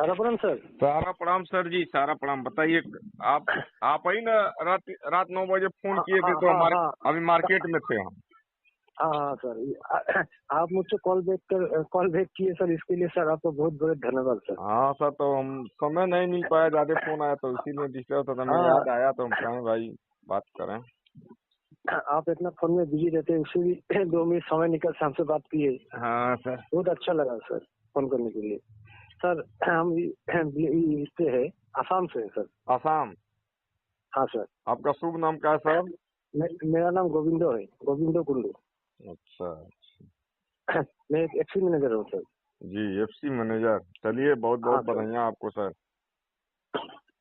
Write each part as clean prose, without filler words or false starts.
सारा प्रणाम सर। सारा प्रणाम सर जी, सारा प्रणाम। बताइए, आप ही ना रात 9 बजे फोन किए थे तो हमारे अभी मार्केट में थे हम। हाँ सर, आप मुझसे कॉल बैक किए सर, इसके लिए सर आपको बहुत बहुत धन्यवाद सर। हाँ सर, तो हम समय नहीं मिल पाया, ज्यादा फोन आया तो इसीलिए डिस्टर्ब था। हमें याद आया तो हम कहें भाई बात करें। आप इतना फोन में बिजी रहते हैं, उसी भी 2 मिनट समय निकल से हमसे बात किए। हाँ सर, बहुत अच्छा लगा सर फोन करने के लिए। सर हम इससे है, आसाम से है सर। आसाम? हाँ सर। आपका शुभ नाम क्या है सर? मेरा नाम गोविंदो है, गोविंदो कुंडू। अच्छा, मैं एक एफसी मैनेजर हूँ सर। जी, एफसी मैनेजर। चलिए, बहुत बहुत हाँ बधाइयाँ आपको सर।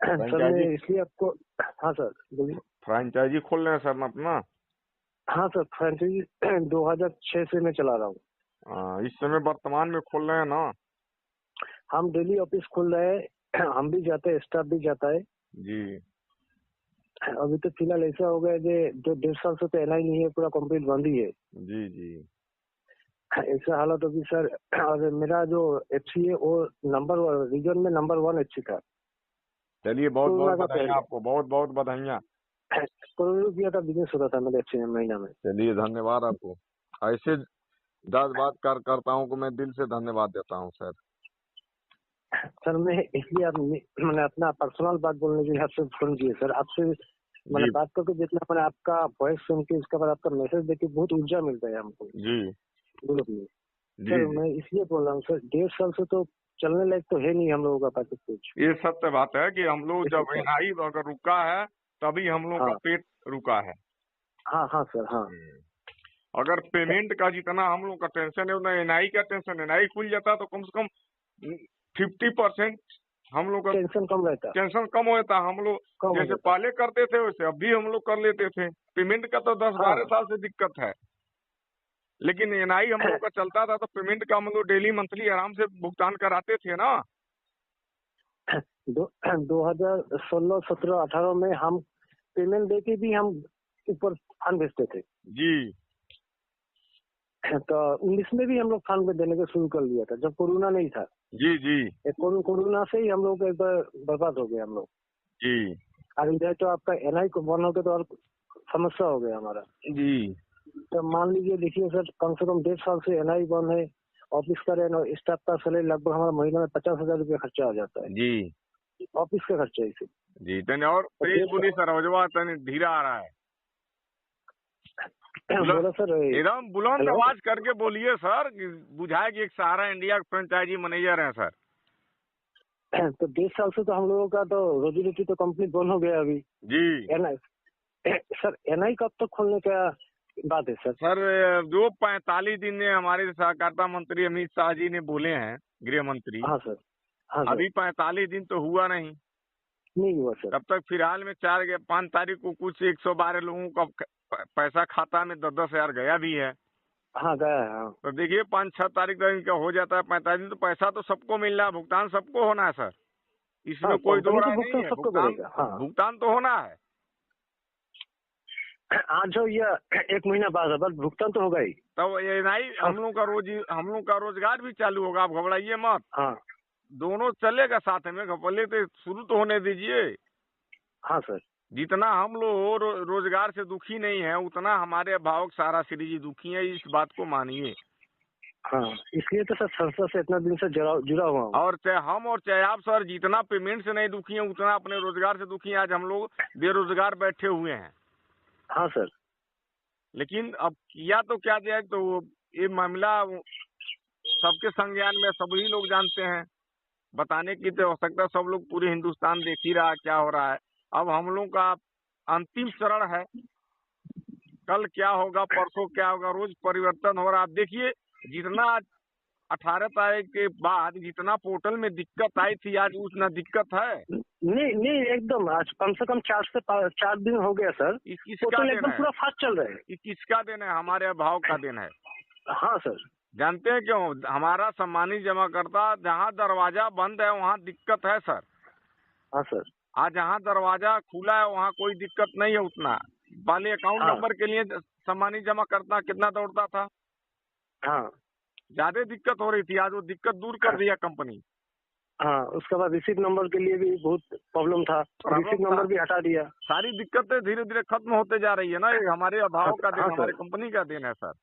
सर मैं इसलिए आपको, हाँ सर बोलिए। फ्रेंचाइजी खोल रहे हैं सर अपना? हाँ सर, फ्रेंचाइजी 2006 से मैं चला रहा हूँ। इस समय वर्तमान में खोल रहे हैं ना? हम डेली ऑफिस खोल रहे हैं, हम भी जाते हैं, स्टाफ भी जाता है जी अभी तो फिलहाल ऐसा हो गया जो 1.5 साल से तो एनआई नहीं है, पूरा कंप्लीट बंद ही है। जी जी। ऐसा हालत होगी सर। और मेरा जो एफसी है वो रीजन में नंबर 1 एफसी था। चलिए, बहुत बहुत कोरोना का बधाइयाँ आपको, बहुत बहुत बधाइयाँ। करोड़ रुपया का बिजनेस होता था मेरे एफसी में महीना में। चलिए, धन्यवाद आपको। ऐसे 10 बात कार्यकर्ताओं को मैं दिल से धन्यवाद देता हूँ सर। सर मैं इसलिए मैंने अपना पर्सनल बात बोलने के लिए आपसे फोन किया सर। आपसे मैंने बात करके जितना मैंने आपका वॉइस सुन के उसके बाद आपका मैसेज देख के बहुत ऊर्जा मिलता है हमको जी ग्रुप में। जी सर जी। मैं इसलिए बोल रहा हूँ सर, 1.5 साल से तो चलने लायक तो है नहीं हम लोगों का पैकेज कुछ। ये सत्य बात है कि हम लोग जब एनआई अगर रुका है तभी हम लोग का पेट रुका है। हाँ हाँ सर, हाँ। अगर पेमेंट का जितना हम लोग का टेंशन है उतना एनआई का टेंशन। एनआई खुल जाता तो कम से कम 50% हम लोग का टेंशन कम रहता, टेंशन कम होता। हम लोग जैसे पहले करते थे वैसे अब भी हम लोग कर लेते थे। पेमेंट का तो 10-12 साल से दिक्कत है, लेकिन एनआई हम लोग का चलता था तो पेमेंट का हम लोग डेली मंथली आराम से भुगतान कराते थे ना। 2016, 17, 18 में हम पेमेंट देके भी हम ऊपर फंड भेजते थे जी। तो 19 में भी हम लोग फंड पे देने का शुरू कर लिया था जब कोरोना नहीं था। जी जी कोरोना से ही हम लोग एक बार बर्बाद हो गए हम लोग जी। और इधर तो आपका एनआई को बंद हो गया तो और समस्या हो गया हमारा जी। तो मान लीजिए, देखिए सर, कम से कम 1.5 साल से एनआई बंद है। ऑफिस का रहना, स्टाफ का सैलरी लगभग हमारा महीना में 50,000 रुपया खर्चा आ जाता है जी ऑफिस का खर्चा इसे। जी। तने और तेज बोली सर, आवाजवा तने धीरा आ रहा है। बोला सर, एकदम बुलंद आवाज करके बोलिए सर, बुझाए कि एक सहारा इंडिया का फ्रेंचाइजी मैनेजर है सर। तो 1.5 साल से तो हम लोगों का तो रोजी रोटी तो कंप्लीट बंद हो गया अभी जी। एनआई सर, एनआई कब तक खोलने का बात है सर? सर जो 45 दिन में हमारे सहकारिता मंत्री अमित शाह जी ने बोले हैं, गृह मंत्री। हाँ सर, हाँ सर। अभी 45 दिन तो हुआ नहीं हुआ सर। तब तक फिलहाल में 5 तारीख को कुछ 112 लोगों का पैसा खाता में 10-10 हजार गया भी है। हाँ गया है, हाँ। तो देखिए 5-6 तारीख तक इनका हो जाता है 45 दिन तो पैसा तो सबको मिल रहा है, भुगतान सबको होना है सर। इसमें कोई दो राय नहीं है, भुगतान तो होना है। आज जो ये 1 महीना बाद है, बस भुगतान तो होगा ही। तब ये नहीं हम लोग का रोजगार भी चालू होगा, आप घबराइए मत। हाँ दोनों चलेगा साथ में, पहले तो शुरू तो होने दीजिए। हाँ सर। जितना हम लोग रोजगार से दुखी नहीं है उतना हमारे अभिभावक सारा श्री जी दुखी है, इस बात को मानिए। हाँ, इसलिए तो सर संस्था से इतना दिन से जुड़ा हुआ हूँ। और चाहे हम और चाहे आप सर जितना पेमेंट से नहीं दुखी है उतना अपने रोजगार से दुखी है। आज हम लोग बेरोजगार बैठे हुए हैं। हाँ सर। लेकिन अब किया तो क्या जाए, तो ये मामला सबके संज्ञान में सभी लोग जानते हैं, बताने की तो आवश्यकता सब लोग पूरे हिंदुस्तान देख ही रहा क्या हो रहा है। अब हम लोग का अंतिम चरण है, कल क्या होगा परसों क्या होगा, रोज परिवर्तन हो रहा है। आप देखिए जितना 18 तारीख के बाद जितना पोर्टल में दिक्कत आई थी आज उतना दिक्कत है नहीं एकदम। आज कम से कम 4 दिन हो गया सर। किसका देन है? पूरा फास्ट चल रहा है। ये किसका देन है? हमारे अभाव का देन है। हाँ सर। जानते हैं क्यों? हमारा सम्मानित जमाकर्ता, जहाँ दरवाजा बंद है वहाँ दिक्कत है सर। हाँ सर। आज जहाँ दरवाजा खुला है वहाँ कोई दिक्कत नहीं है उतना। पहले अकाउंट नंबर के लिए सम्मानित जमाकर्ता कितना दौड़ता था। हाँ, ज्यादा दिक्कत हो रही थी, आज वो दिक्कत दूर कर दिया कंपनी। हाँ, उसके बाद रिसीव नंबर के लिए भी बहुत प्रॉब्लम था, रिसीव नंबर भी हटा दिया। सारी दिक्कतें धीरे धीरे खत्म होते जा रही है ना, ये हमारे अभाव का देन, हाँ, हमारे सर। कंपनी का देन है सर।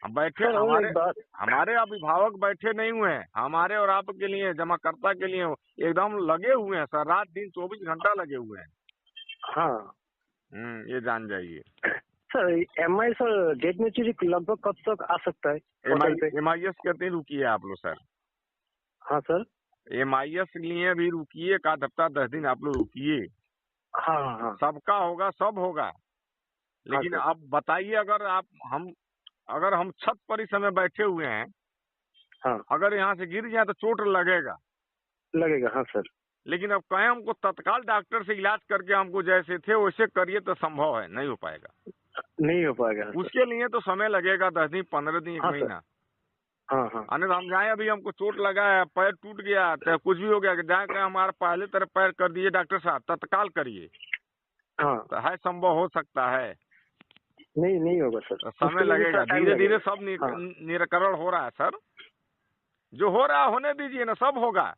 हम बैठे, सर और एक बात, हमारे अभिभावक बैठे नहीं हुए हैं, हमारे और आपके लिए, जमाकर्ता के लिए एकदम लगे हुए हैं सर, रात दिन 24 घंटा लगे हुए हैं। हाँ ये जान जाइए sir. MI sir date maturity लगभग कब तक आ सकता है पोर्टल पे? MIS कहते हैं, रुकिए आप लोग सर, हाँ सर। MIS लिए भी रुकिए, एक आध हफ्ता 10 दिन आप लोग रुकिए। हाँ हाँ हाँ। सबका होगा, सब होगा। लेकिन हाँ, आप बताइए, अगर हम छत पर इस समय बैठे हुए हैं, हाँ अगर यहाँ से गिर जाए तो चोट लगेगा। लगेगा। हाँ सर। लेकिन अब कहें हमको तत्काल डॉक्टर से इलाज करके हमको जैसे थे वैसे करिए तो संभव है, नहीं हो पाएगा। नहीं हो पाएगा सर। उसके लिए तो समय लगेगा, 10 दिन, 15 दिन, 1 हाँ महीना। हाँ हाँ। अन्यथा हम जाए, अभी हमको चोट लगा है, पैर टूट गया, तो कुछ भी हो गया, जाए कहें हमारा पहले तरह पैर कर दिए डॉक्टर साहब, तत्काल करिए, हाँ तो है संभव, हो सकता है। नहीं होगा सर, तो समय लगेगा, धीरे धीरे सब निराकरण हो रहा है सर। जो हो रहा है होने दीजिए ना, सब होगा,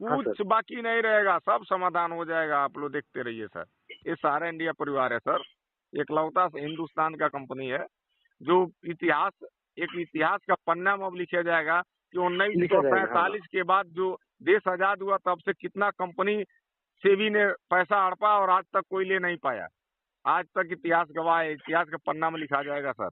कुछ बाकी नहीं रहेगा, सब समाधान हो जाएगा। आप लोग देखते रहिए सर। ये सारा इंडिया परिवार है सर, एकलौता हिंदुस्तान का कंपनी है जो एक इतिहास का पन्ना में अब लिखा जाएगा कि 1945 के बाद जो देश आजाद हुआ तब से कितना कंपनी सेबी ने पैसा हड़पा और आज तक कोई ले नहीं पाया। आज तक इतिहास गवाह है, इतिहास का पन्ना में लिखा जाएगा सर।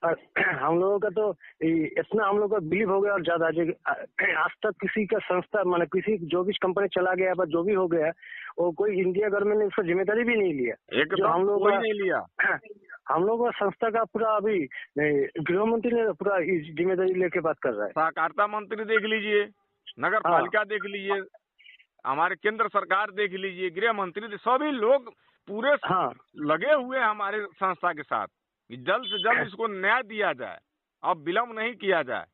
हम लोगों का तो इतना हम लोग का बिलीव हो गया और ज्यादा, आज तक किसी का संस्था मतलब किसी जो भी कंपनी चला गया है, जो भी हो गया, वो कोई इंडिया गवर्नमेंट ने उसका जिम्मेदारी भी नहीं लिया। एकदम हम लोग नहीं लिया। हम लोग का संस्था का पूरा अभी गृह मंत्री ने पूरा जिम्मेदारी लेके बात कर रहा है। सहकारिता मंत्री देख लीजिए, नगर पालिका देख लीजिए, हमारे केंद्र सरकार देख लीजिए, गृह मंत्री, सभी लोग पूरे लगे हुए हैं हमारे संस्था के साथ। जल्द से जल्द इसको न्याय दिया जाए, अब विलम्ब नहीं किया जाए।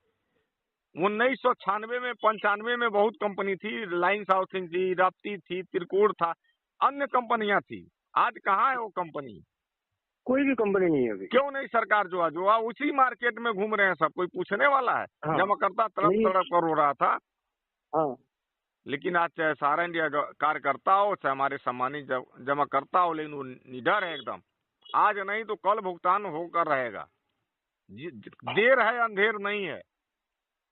1996 में 95 में बहुत कंपनी थी, लाइन हाउसिंग थी, राप्ती थी, त्रिकोण था, अन्य कंपनियां थी। आज कहाँ है वो कंपनी? कोई भी कंपनी नहीं है अभी। क्यों नहीं? सरकार जो है उसी मार्केट में घूम रहे हैं सब, कोई पूछने वाला है? जमाकर्ता तड़प पर रो रहा था। हाँ। लेकिन आज चाहे सारा इंडिया कार्यकर्ता हो, चाहे हमारे सम्मानित जमाकर्ता हो, लेकिन वो निडर है एकदम। आज नहीं तो कल भुगतान होकर रहेगा। देर है, अंधेर नहीं है।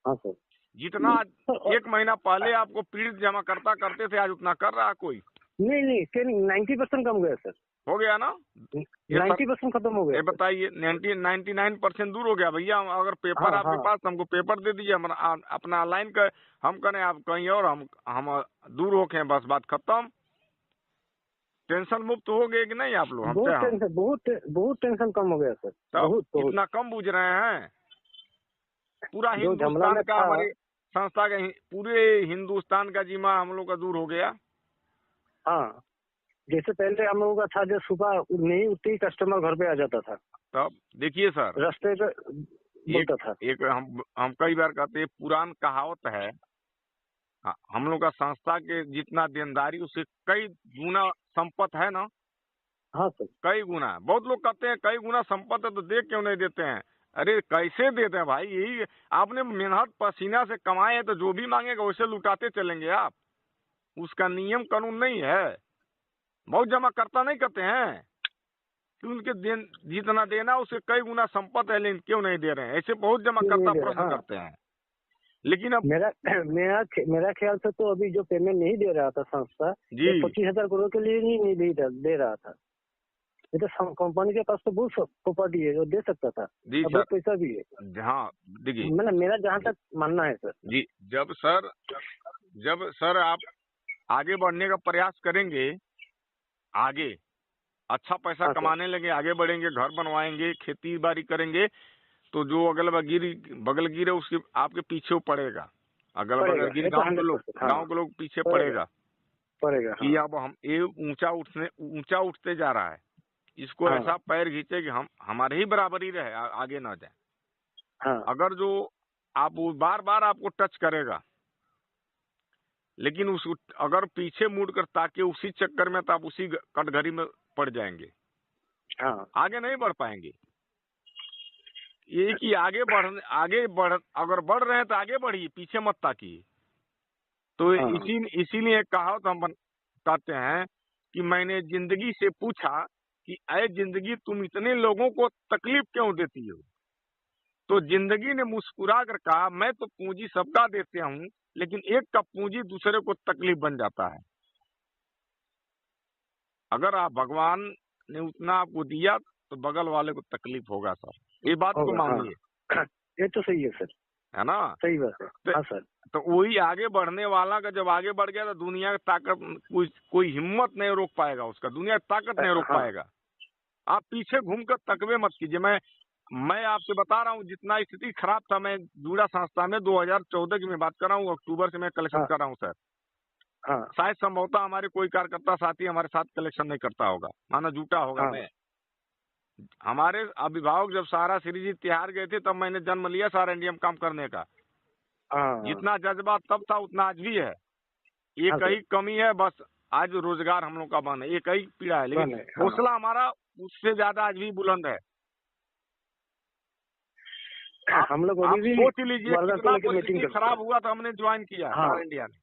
हाँ सर। जितना 1 महीना पहले आपको पीड़ित जमाकर्ता करते थे, आज उतना कर रहा कोई नहीं। 90% कम गया सर। हो गया ना, 90% खत्म हो गया। ये बताइए, 99% दूर हो गया भैया। अगर पेपर आपके पास, हमको पेपर दे दीजिए, अपना ऑनलाइन कर, हम करें, आप कहीं और, हम दूर होके, बस बात खत्म। टेंशन मुक्त हो गए कि नहीं आप लोग? बहुत टेंशन कम हो गया सर। बहुत इतना कम बुझ रहे हैं। पूरा हिंदुस्तान का, हमारी संस्था का, पूरे हिंदुस्तान का जिम्मा हम लोग का दूर हो गया। हाँ, जैसे पहले हम लोगों का था, जो सुबह नहीं उठते ही कस्टमर घर पे आ जाता था। तब देखिए सर, रास्ते पे बोलता था। एक हम कई बार कहते हैं, पुरान कहावत है, हम लोग का संस्था के जितना देनदारी उससे कई गुना संपत्ति है ना। हाँ सर, कई गुना। बहुत लोग कहते हैं कई गुना संपत्ति है तो दे क्यों नहीं देते हैं? अरे कैसे देते हैं भाई? यही आपने मेहनत पसीना से कमाए हैं, तो जो भी मांगेगा वैसे लुटाते चलेंगे आप। उसका नियम कानून नहीं है। बहुत जमाकर्ता नहीं करते हैं कि उनके जितना देना उससे कई गुना संपत्ति है, लेकिन क्यों नहीं दे रहे हैं? ऐसे बहुत जमाकर्ता प्रश्न करते हैं। लेकिन अब मेरा ख्याल से तो अभी जो पेमेंट नहीं दे रहा था संस्था, 25,000 करोड़ के लिए नहीं दे रहा था। ये तो कंपनी के पास तो बहुत प्रॉपर्टी है जो दे सकता था, बहुत पैसा भी है। हाँ देखिए, मतलब मेरा जहाँ तक मानना है सर जी, जब सर आप आगे बढ़ने का प्रयास करेंगे, आगे अच्छा पैसा कमाने लगे, आगे बढ़ेंगे, घर बनवाएंगे, खेती बाड़ी करेंगे, तो जो अगल बगल गिरे उसके आपके पीछे पड़ेगा। अगल बगल गिरे गांव के लोग पीछे पड़ेगा कि अब हम ये ऊंचा उठते जा रहा है, इसको ऐसा पैर खींचे कि हम हमारे ही बराबरी रहे, आगे ना जाए। अगर जो आप बार बार आपको टच करेगा, लेकिन अगर पीछे मुड़ कर ताकि उसी चक्कर में, तो आप उसी कटघरी में पड़ जाएंगे, आगे नहीं बढ़ पाएंगे। ये कि अगर बढ़ रहे हैं तो आगे बढ़िए, पीछे मत ताकिए। तो इसीलिए एक कहावत हम कहते हैं कि मैंने जिंदगी से पूछा कि ऐ जिंदगी तुम इतने लोगों को तकलीफ क्यों देती हो। तो जिंदगी ने मुस्कुरा कर कहा मैं तो पूंजी सबका देते हूँ, लेकिन एक का पूंजी दूसरे को तकलीफ बन जाता है। अगर आप भगवान ने उतना आपको दिया तो बगल वाले को तकलीफ होगा सर, ये बात को मानिए। हाँ। ये तो सही है सर, है ना, सही बात है। हाँ सर। तो वही आगे बढ़ने वाला का जब आगे बढ़ गया तो दुनिया की ताकत कोई हिम्मत नहीं रोक पाएगा उसका, दुनिया की ताकत नहीं रोक पाएगा। आप पीछे घूमकर तकवे मत कीजिए। मैं आपसे बता रहा हूँ जितना स्थिति खराब था, मैं जुड़ा संस्था में 2014 की मैं बात कर रहा हूँ, अक्टूबर से मैं कलेक्शन कर रहा हूँ सर। शायद संभवतः हमारे कोई कार्यकर्ता साथी हमारे साथ कलेक्शन नहीं करता होगा, माना झूठा होगा। मैं हमारे अभिभावक जब सारा श्री जी तिहाड़ गए थे तब मैंने जन्म लिया सारा इंडिया में काम करने का। जितना जज्बा तब था उतना आज भी है। एक ही कमी है बस, आज रोजगार हम लोग का बंद है, एक ही पीड़ा है, लेकिन हौसला हमारा उससे ज्यादा आज भी बुलंद है। हम लोग आप सोच लीजिए कितना परिस्थिति खराब हुआ था, हमने ज्वाइन किया सारा इंडिया ने।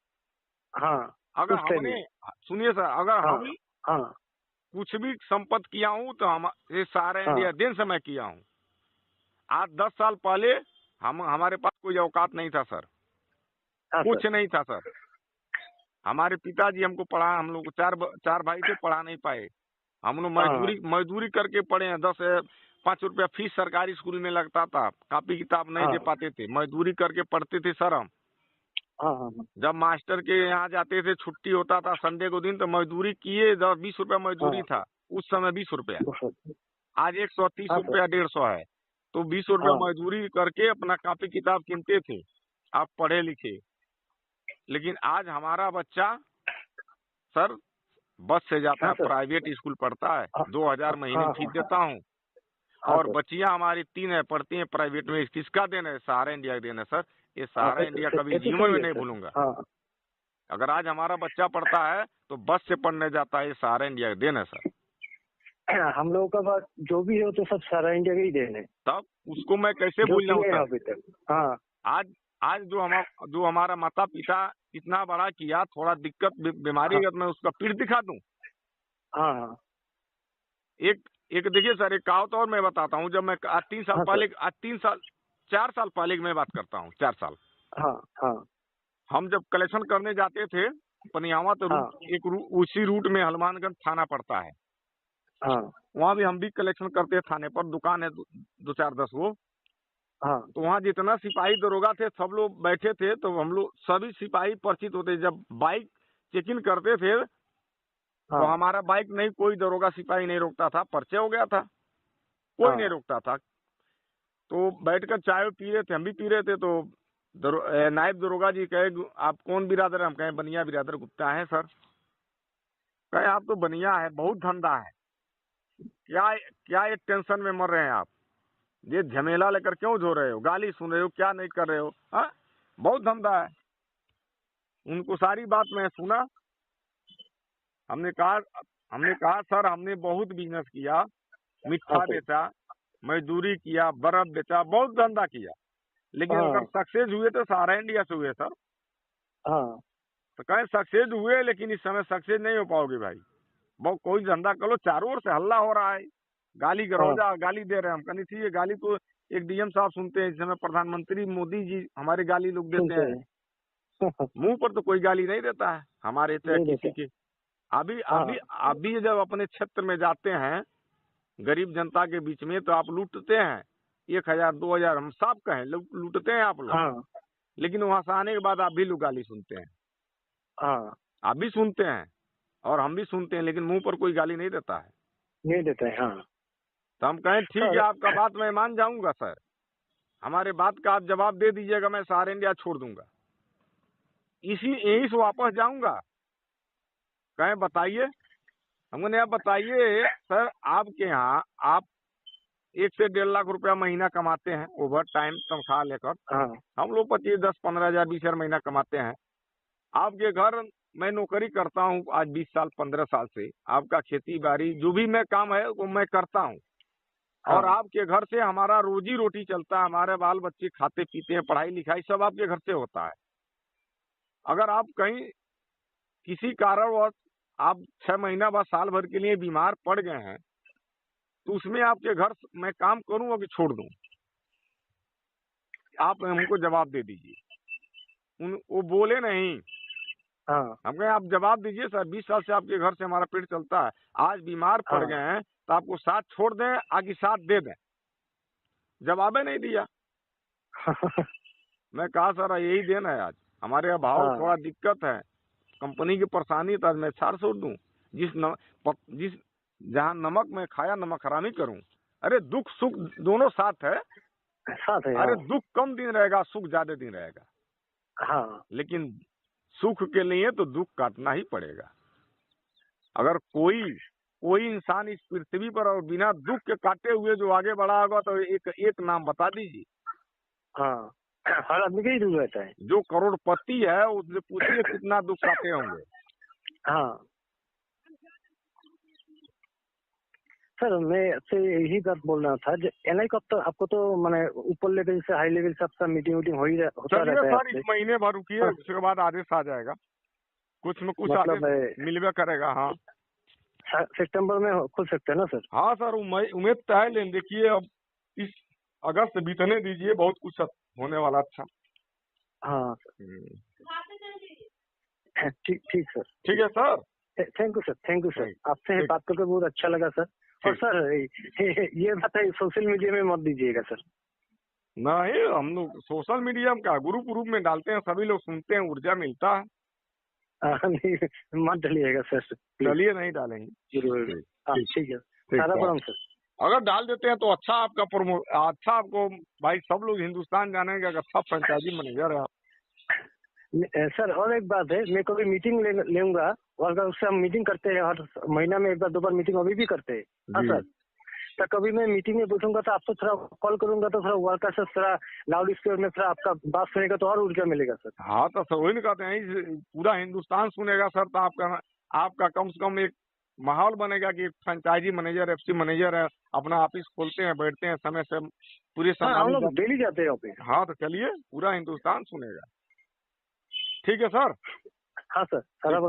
अगर हमने, सुनिए सर, अगर हम कुछ भी संपत्ति किया हूँ तो हम ये सारा इंडिया दिन से मैं किया हूँ। आज 10 साल पहले हमारे पास कोई औकात नहीं था सर, कुछ नहीं था सर। हमारे पिताजी हमको पढ़ा, हम लोग चार भाई थे, पढ़ा नहीं पाए। हम लोग मजदूरी करके पढ़े हैं। 5 रुपया फीस सरकारी स्कूल में लगता था, कॉपी किताब नहीं दे पाते थे, मजदूरी करके पढ़ते थे सर हम। जब मास्टर के यहाँ जाते थे, छुट्टी होता था संडे को दिन, तो मजदूरी किए, 20 रुपया मजदूरी था उस समय, 20 रुपया। आज 130 रुपया 150 है। तो 20 रुपया मजदूरी करके अपना कॉपी किताब किनते थे, आप पढ़े लिखे। लेकिन आज हमारा बच्चा सर बस से जाता है, प्राइवेट स्कूल पढ़ता है, 2000 महीने फीस देता हूँ, और बच्चियां हमारी 3 है, पढ़ती हैं प्राइवेट में। किसका देन है? सारा इंडिया का देन है सर। ये सारा इंडिया कभी जीवन में नहीं भूलूंगा। अगर आज हमारा बच्चा पढ़ता है तो बस से पढ़ने जाता है, ये सारा इंडिया का देन है सर। हम लोगों का बात जो भी है तो सब सारा इंडिया का ही देन है। तब उसको मैं कैसे भूल जाऊँ सर? आज जो हमारा माता पिता इतना बड़ा किया, थोड़ा दिक्कत बीमारी अगर मैं उसका पीठ दिखा दूं। एक देखिए सर, एक कहावत और मैं बताता हूँ। जब मैं 4 साल पहले की मैं बात करता हूँ, 4 साल। हम जब कलेक्शन करने जाते थे पनियावा, तो उसी रूट में हनुमानगंज थाना पड़ता है। वहाँ भी हम भी कलेक्शन करते हैं, थाने पर दुकान है 2-4-10 वो। तो वहाँ जितना सिपाही दरोगा थे सब लोग बैठे थे, तो हम लोग सभी सिपाही परिचित होते। जब बाइक चेक इन करते थे तो हमारा बाइक नहीं, कोई दरोगा सिपाही नहीं रोकता था, पर्चे हो गया था, कोई नहीं रोकता था। तो बैठकर चाय पी रहे थे, हम भी पी रहे थे। तो नायब दरोगा जी कहे आप कौन बिरादर? हम कहे बनिया बिरादर गुप्ता है सर। कहे आप तो बनिया है, बहुत धंधा है, क्या एक टेंशन में मर रहे हैं आप? ये झमेला लेकर क्यों झो रहे हो? गाली सुन रहे हो, क्या नहीं कर रहे हो? बहुत धंधा है। उनको सारी बात मैं सुना। हमने कहा सर हमने बहुत बिजनेस किया, मिठा बेचा, मजदूरी किया, बर्फ बेचा, बहुत धंधा किया, लेकिन अगर सक्सेस हुए तो सारा इंडिया से हुए सर। तो कहें सक्सेस हुए, लेकिन इस समय सक्सेस नहीं हो पाओगे भाई। बहुत कोई धंधा करो, चारों ओर से हल्ला हो रहा है, गाली गरौजा, गाली दे रहे हैं। हम कहनी चाहिए गाली तो एक डीएम साहब सुनते हैं, इस समय प्रधानमंत्री मोदी जी हमारे गाली लोग देते हैं। मुंह पर तो कोई गाली नहीं देता है हमारे किसी के। अभी जब अपने क्षेत्र में जाते हैं गरीब जनता के बीच में, तो आप लूटते हैं 1000 2000, हम साफ कहें लूटते हैं आप लोग। लेकिन वहां से आने के बाद आप भी लोग गाली सुनते हैं, आप भी सुनते हैं और हम भी सुनते हैं, लेकिन मुंह पर कोई गाली नहीं देता है, नहीं देता है। तो हम कहें ठीक है, आपका बात मैं मान जाऊंगा सर, हमारे बात का आप जवाब दे दीजिएगा, मैं सारा इंडिया छोड़ दूंगा, यहीं से वापस जाऊंगा। कहें बताइए? हमने आप बताइए सर, आपके यहाँ आप 1 से 1.5 लाख रुपया महीना कमाते हैं ओवर टाइम तनख्वाह लेकर। हम लोग 25, 10, 15 हजार 20 हजार महीना कमाते हैं। आपके घर मैं नौकरी करता हूँ आज 20 साल 15 साल से। आपका खेती बाड़ी जो भी मैं काम है वो मैं करता हूँ। और आपके घर से हमारा रोजी रोटी चलता है, हमारे बाल बच्चे खाते पीते हैं, पढ़ाई लिखाई सब आपके घर से होता है। अगर आप कहीं किसी कारणवश आप 6 महीना बाद साल भर के लिए बीमार पड़ गए हैं तो उसमें आपके घर मैं काम करूं कि छोड़ दूं, आप हमको जवाब दे दीजिए। वो बोले नहीं। हम कहें आप जवाब दीजिए सर, 20 साल से आपके घर से हमारा पेट चलता है, आज बीमार पड़ गए हैं तो आपको साथ छोड़ दें आगे साथ दे दें। जवाब नहीं दिया। मैं कहा सर यही दिन है, आज हमारे अभाव थोड़ा दिक्कत है, कंपनी की परेशानी, तो आज मैं छाड़ छोड़ दूं। जिस जहाँ नमक में खाया नमक हरामी करूं। अरे दुख सुख दोनों साथ है। अरे दुख कम दिन रहेगा, सुख ज्यादा दिन रहेगा। लेकिन सुख के लिए तो दुख काटना ही पड़ेगा। अगर कोई इंसान इस पृथ्वी पर और बिना दुख के काटे हुए जो आगे बढ़ा होगा तो एक नाम बता दीजिए। हर आदमी का ही दुख रहता है। जो करोड़पति है उससे पूछिए कितना दुख काटे होंगे। सर मैं आपसे यही बात बोल रहा था, एनआई कब तक आपको तो मैंने ऊपर लेवल से हाई लेवल से आपका मीटिंग होता रहता है। सर इस महीने भर रुकिए, उसके बाद आदेश आ जाएगा, कुछ में कुछ मतलब आदेश मिलवे करेगा। हाँ सितंबर में खुल सकते हैं ना सर? हाँ सर उम्मीद तो है, लेकिन देखिए अब इस अगस्त से बीतने दीजिए, बहुत कुछ होने वाला। अच्छा ठीक सर। ठीक है सर, थैंक यू सर। आपसे बात करके बहुत अच्छा लगा सर। और सर ये बात है सोशल मीडिया में मत दीजिएगा सर। नहीं, हम लोग सोशल मीडिया में क्या ग्रुप में डालते हैं, सभी लोग सुनते हैं, ऊर्जा मिलता है। नहीं मत डालिएगा सर। चलिए नहीं डालेंगे। ठीक है, सारा प्रणाम सर। अगर डाल देते हैं तो अच्छा, अच्छा आपको भाई सब लोग हिंदुस्तान जानेंगे, अच्छा फ्रेंचाइजी मैनेजर है आप। सर और एक बात है, मैं कभी मीटिंग लेऊंगा और अगर उससे हम मीटिंग करते हैं, हर महीना में एक बार 2 बार मीटिंग अभी भी करते हैं। हाँ सर, तो कभी मैं मीटिंग में पूछूंगा तो आपको थोड़ा कॉल करूंगा तो थोड़ा वर्कर से थोड़ा लाउड स्पीकर में थोड़ा आपका बात सुनेगा तो और ऊर्जा मिलेगा सर। हाँ तो सर वही नहीं कहते हैं, पूरा हिंदुस्तान सुनेगा सर, तो आपका कम से कम एक माहौल बनेगा कि फ्रेंचाइजी मैनेजर एफसी मैनेजर है, अपना ऑफिस खोलते हैं, बैठते हैं समय से पूरे हम लोग डेली जाते हैं ऑफिस। हाँ तो चलिए, पूरा हिंदुस्तान सुनेगा। ठीक है सर। हाँ सर, सारा